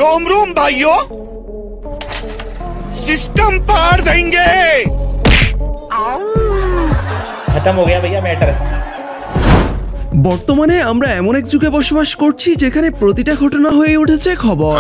रोम रोम भाइयों, सिस्टम पार देंगे। खत्म हो गया भैया मैटर। বর্তমানে আমরা এমন এক যুগে বসবাস করছি যেখানে প্রতিটা ঘটনা হয়ে উঠেছে খবর,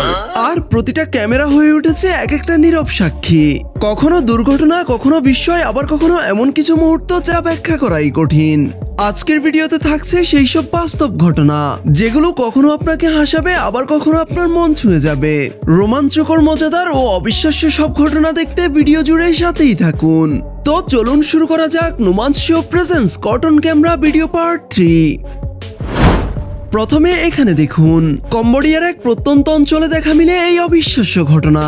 আর প্রতিটা ক্যামেরা হয়ে উঠেছে এক একটা নীরব সাক্ষী। কখনো দুর্ঘটনা, কখনো বিস্ময়, আবার কখনো এমন কিছু মুহূর্ত যা ব্যাখ্যা করাই কঠিন। আজকের ভিডিওতে থাকছে সেই সব বাস্তব ঘটনা যেগুলো কখনো আপনাকে হাসাবে, আবার কখনো আপনার মন ছুঁয়ে যাবে। রোমাঞ্চকর, মজাদার ও অবিশ্বাস্য সব ঘটনা দেখতে ভিডিও জুড়ে সাথেই থাকুন। তো চলুন শুরু করা যাক Noman's show presents cotton camera video part 3। প্রথমে এখানে দেখুন, কম্বোডিয়ার এক প্রত্যন্ত অঞ্চলে দেখা মিলে এই অবিশ্বাস্য ঘটনা।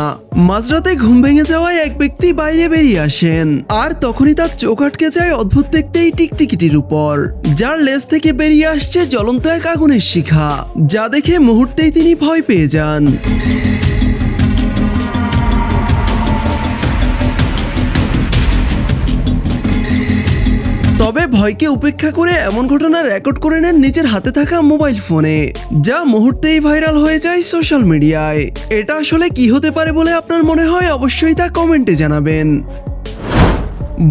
মাঝরাতে ঘুম ভেঙে যাওয়ায় এক ব্যক্তি বাইরে বেরিয়ে আসেন, আর তখনই তার চোখ আটকে যায় অদ্ভুত দেখতে এই টিকটিকিটির উপর, যার লেজ থেকে বেরিয়ে আসছে জ্বলন্ত এক আগুনের শিখা, যা দেখে মুহূর্তেই তিনি ভয় পেয়ে যান। তবে ভয়কে উপেক্ষা করে এমন ঘটনা রেকর্ড করে নেন নিজের হাতে থাকা মোবাইল ফোনে, যা মুহূর্তেই ভাইরাল হয়ে যায় সোশ্যাল মিডিয়ায়। এটা আসলে কি হতে পারে বলে আপনার মনে হয়, অবশ্যই তা কমেন্টে জানাবেন।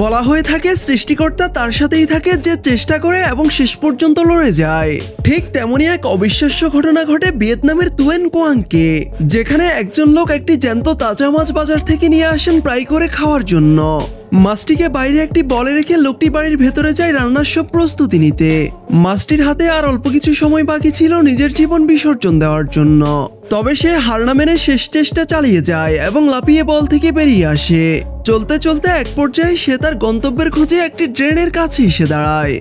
বলা হয়ে থাকে সৃষ্টিকর্তা তার সাথেই থাকে যে চেষ্টা করে এবং শেষ পর্যন্ত লড়ে যায়। ঠিক তেমনই এক অবিশ্বাস্য ঘটনা ঘটে ভিয়েতনামের তুয়েন কোয়াংকে, যেখানে একজন লোক একটি জ্যান্ত তাজা মাছ বাজার থেকে নিয়ে আসেন ফ্রাই করে খাওয়ার জন্য। মাছটিকে বাইরে একটি বলে রেখে লোকটি বাড়ির ভেতরে যায় রান্নার সব প্রস্তুতি নিতে। মাছটির হাতে আর অল্প কিছু সময় বাকি ছিল নিজের জীবন বিসর্জন দেওয়ার জন্য। তবে সে হার না মেনে শেষ চেষ্টা চালিয়ে যায় এবং লাফিয়ে বল থেকে বেরিয়ে আসে। চলতে চলতে এক পর্যায়ে সে তার গন্তব্যের খোঁজে একটি ড্রেনের কাছে এসে দাঁড়ায়।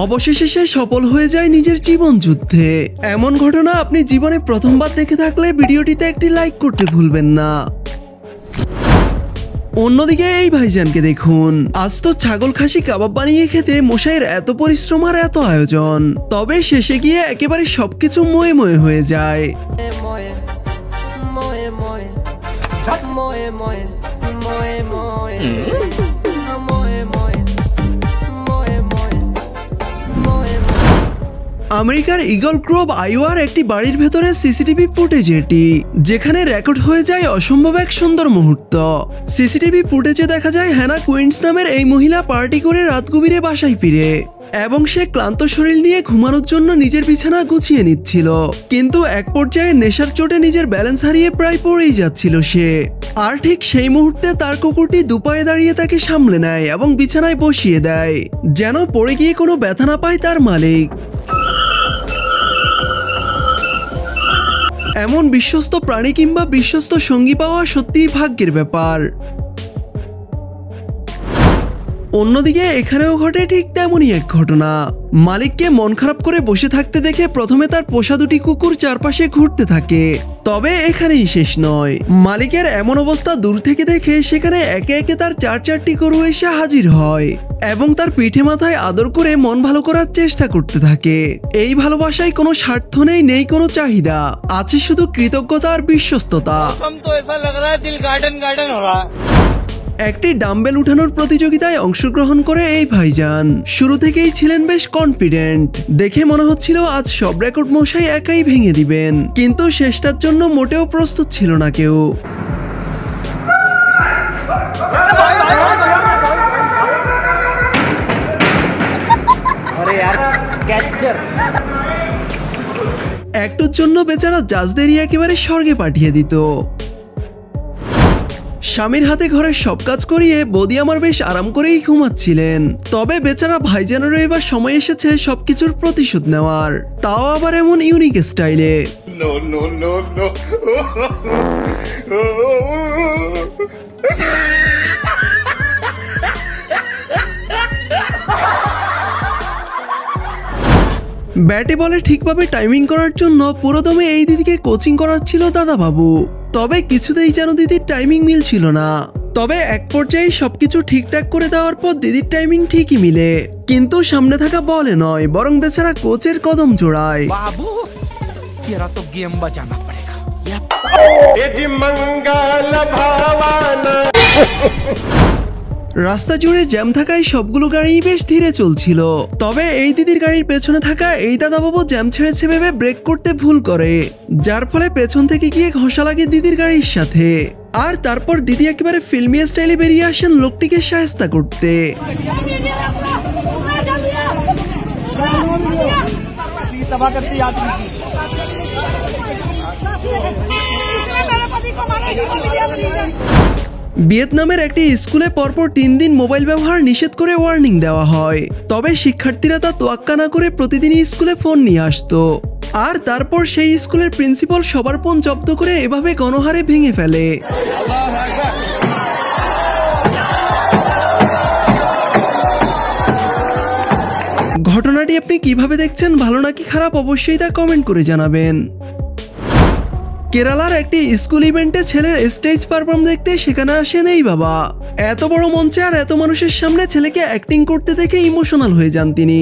অবশেষে সে সফল হয়ে যায় নিজের জীবন যুদ্ধে। এমন ঘটনা আপনি জীবনে প্রথমবার দেখে থাকলে ভিডিওটিতে একটি লাইক করতে ভুলবেন না। অন্যদিকে এই ভাইজানকে দেখুন, আজ তো ছাগল খাসি কাবাব বানিয়ে খেতে মশাইয়ের এত পরিশ্রম আর এত আয়োজন, তবে শেষে গিয়ে একেবারে সবকিছু ময়ে ময়ে হয়ে যায়। আমেরিকার ইগল গ্রোভ আইওয়ার একটি বাড়ির ভেতরে সিসিটিভি ফুটেজ এটি, যেখানে রেকর্ড হয়ে যায় অসম্ভব এক সুন্দর মুহূর্ত। সিসিটিভি ফুটেজে দেখা যায় হ্যানা কুইন্স নামের এই মহিলা পার্টি করে রাত গভীরে বাসায় ফিরে, এবং সে ক্লান্ত শরীর নিয়ে ঘুমানোর জন্য নিজের বিছানা গুছিয়ে নিচ্ছিল। কিন্তু এক পর্যায়ে নেশার চোটে নিজের ব্যালেন্স হারিয়ে প্রায় পড়েই যাচ্ছিল সে। আর ঠিক সেই মুহূর্তে তার কুকুরটি দুপায়ে দাঁড়িয়ে তাকে সামলে নেয় এবং বিছানায় বসিয়ে দেয়, যেন পড়ে গিয়ে কোনো ব্যথা না পায় তার মালিক। এমন বিশ্বস্ত প্রাণী কিংবা বিশ্বস্ত সঙ্গী পাওয়া সত্যিই ভাগ্যের ব্যাপার। অন্যদিকে এখানেও ঘটে ঠিক তেমনই এক ঘটনা। মালিককে মন খারাপ করে বসে থাকতে দেখে প্রথমে তার পোষা দুটি কুকুর চারপাশে ঘুরতে থাকে। তবে এখানেই শেষ নয়, মালিকের এমন অবস্থা দূর থেকে দেখে সেখানে একে একে তার চারটি গরু এসে হাজির হয় এবং তার পিঠে মাথায় আদর করে মন ভালো করার চেষ্টা করতে থাকে। এই ভালোবাসায় কোনো স্বার্থ নেই, নেই কোনো চাহিদা, আছে শুধু কৃতজ্ঞতা আর বিশ্বস্ততা। একটি ডাম্বেল উঠানোর প্রতিযোগিতায় অংশগ্রহণ করে এই ভাইজান শুরু থেকেই ছিলেন বেশ কনফিডেন্ট। দেখে মনে হচ্ছিল আজ সব রেকর্ড মশাই একাই ভেঙে দিবেন, কিন্তু শেষটার জন্য মোটেও প্রস্তুত ছিল না কেউ। একটুর জন্য বেচারা জাজদেরই একেবারে স্বর্গে পাঠিয়ে দিত। স্বামীর হাতে ঘরের সব কাজ করিয়ে বৌদি আমার বেশ আরাম করেই ঘুমাচ্ছিলেন। তবে বেচারা ভাইজানেরও এবার সময় এসেছে সবকিছুর প্রতিশোধ নেওয়ার, তাও আবার এমন ইউনিক স্টাইলে। ব্যাটে বলে ঠিকভাবে টাইমিং করার জন্য পুরোদমে এই দিদিকে কোচিং করাচ্ছিল দাদা বাবু। তবে কিছুতেই যেন দিদির টাইমিং মিলছিল না। তবে এক পর্যায়ে সবকিছু ঠিকঠাক করে দেওয়ার পর দিদির টাইমিং ঠিকই মিলে, কিন্তু সামনে থাকা বলে নয় বরং বেচারা কোচের কদম জোড়ায়। বাবু তেরা তো গেম বাজানা পড়েগা। রাস্তা জুড়ে জ্যাম থাকায় সবগুলো গাড়ি বেশ ধীরে চলছিল। তবে এই দিদির গাড়ির পেছনে থাকা এই দাদাবাবু জ্যাম ছেড়েছে ভেবে ব্রেক করতে ভুল করে, যার ফলে পেছন থেকে গিয়ে ঘষা লাগে দিদির গাড়ির সাথে। আর তারপর দিদি একেবারে ফিল্মি স্টাইলে বেরিয়ে আসেন লোকটিকে সাহায্য করতে। ভিয়েতনামের একটি স্কুলে পরপর 3 দিন মোবাইল ব্যবহার নিষেধ করে ওয়ার্নিং দেওয়া হয়। তবে শিক্ষার্থীরা তা তোয়াক্কা না করে প্রতিদিনই স্কুলে ফোন নিয়ে আসতো। আর তারপর সেই স্কুলের প্রিন্সিপাল সবার ফোন জব্দ করে এভাবে গণহারে ভেঙে ফেলে। ঘটনাটি আপনি কিভাবে দেখছেন, ভালো নাকি খারাপ, অবশ্যই তা কমেন্ট করে জানাবেন। কেরালার একটি স্কুল ইভেন্টে ছেলের স্টেজ পারফর্ম দেখতে সেখানে আসেন এই বাবা। এত বড় মঞ্চে আর এত মানুষের সামনে ছেলেকে অ্যাক্টিং করতে দেখে ইমোশনাল হয়ে যান তিনি।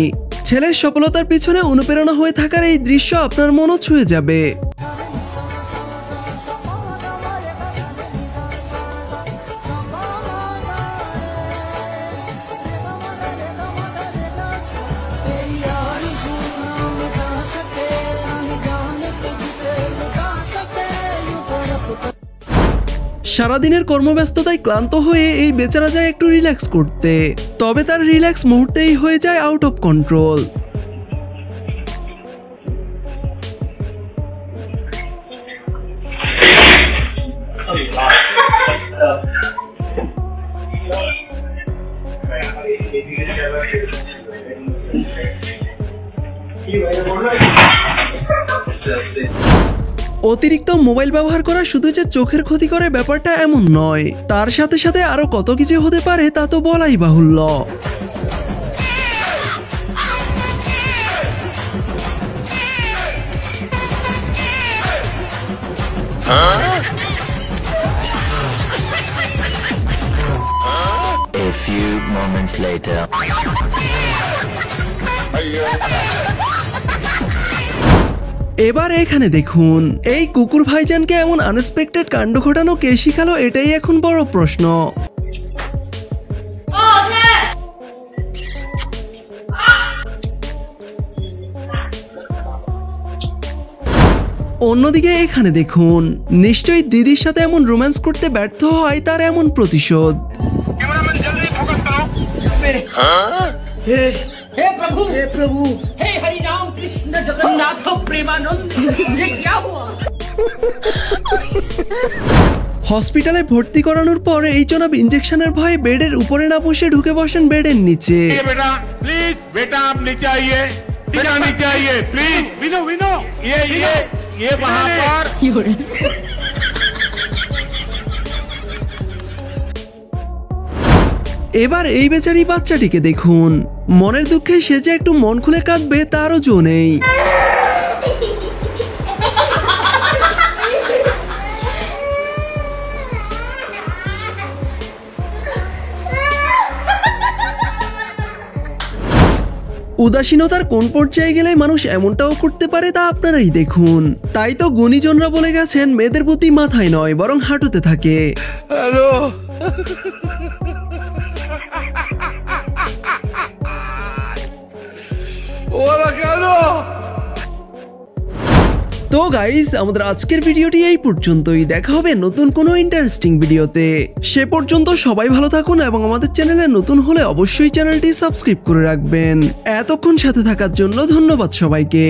ছেলের সফলতার পিছনে অনুপ্রেরণা হয়ে থাকার এই দৃশ্য আপনার মনও ছুঁয়ে যাবে। সারাদিনের কর্মব্যস্ততায় ক্লান্ত হয়ে এই বেচারা যায় একটু রিল্যাক্স করতে, তবে তার রিল্যাক্স মুহূর্তেই হয়ে যায় আউট অফ কন্ট্রোল। অতিরিক্ত মোবাইল ব্যবহার করা শুধু যে চোখের ক্ষতি করে ব্যাপারটা এমন নয়, তার সাথে সাথে আরো কত কিছু হতে পারে তা তো বলাই বাহুল্য। A few moments later. এবার এখানে দেখুন, এই কুকুর ভাইজানকে এমন আনএক্সপেক্টেড কাণ্ড ঘটানো কে শিখালো, এটাই এখন বড় প্রশ্ন। অন্যদিকে এখানে দেখুন, নিশ্চয়ই দিদির সাথে এমন রোম্যান্স করতে ব্যর্থ হয় তার এমন প্রতিশোধ। हे प्रभु हे हरि राम कृष्ण जगन्नाथ प्रेमानंद ये क्या हुआ? হসপিটালে ভর্তি করানোর পর এই জনাব ইনজেকশনের ভয়ে বেডের উপরে না বসে ঢুকে বসেন বেডের নিচে। बेटा प्लीज, बेटा आप नीचे आइए, बेटा नीचे आइए प्लीज। विनो विनो ये वहां पर। এবার এই বেচারি বাচ্চাটিকে দেখুন, মনের দুঃখে সে যে একটু মন খুলে কাঁদবে তারও জো নেই। উদাসীনতার কোন পর্যায়ে গেলে মানুষ এমনটাও করতে পারে তা আপনারাই দেখুন। তাই তো গুণীজনরা বলে গেছেন, মেয়েদের বুদ্ধি মাথায় নয় বরং হাঁটুতে থাকে। हेलो তো গাইস, আমাদের আজকের ভিডিওটি এই পর্যন্তই। দেখা হবে নতুন কোনো ইন্টারেস্টিং ভিডিওতে। সে পর্যন্ত সবাই ভালো থাকুন এবং আমাদের চ্যানেলে নতুন হলে অবশ্যই চ্যানেলটি সাবস্ক্রাইব করে রাখবেন। এতক্ষণ সাথে থাকার জন্য ধন্যবাদ সবাইকে।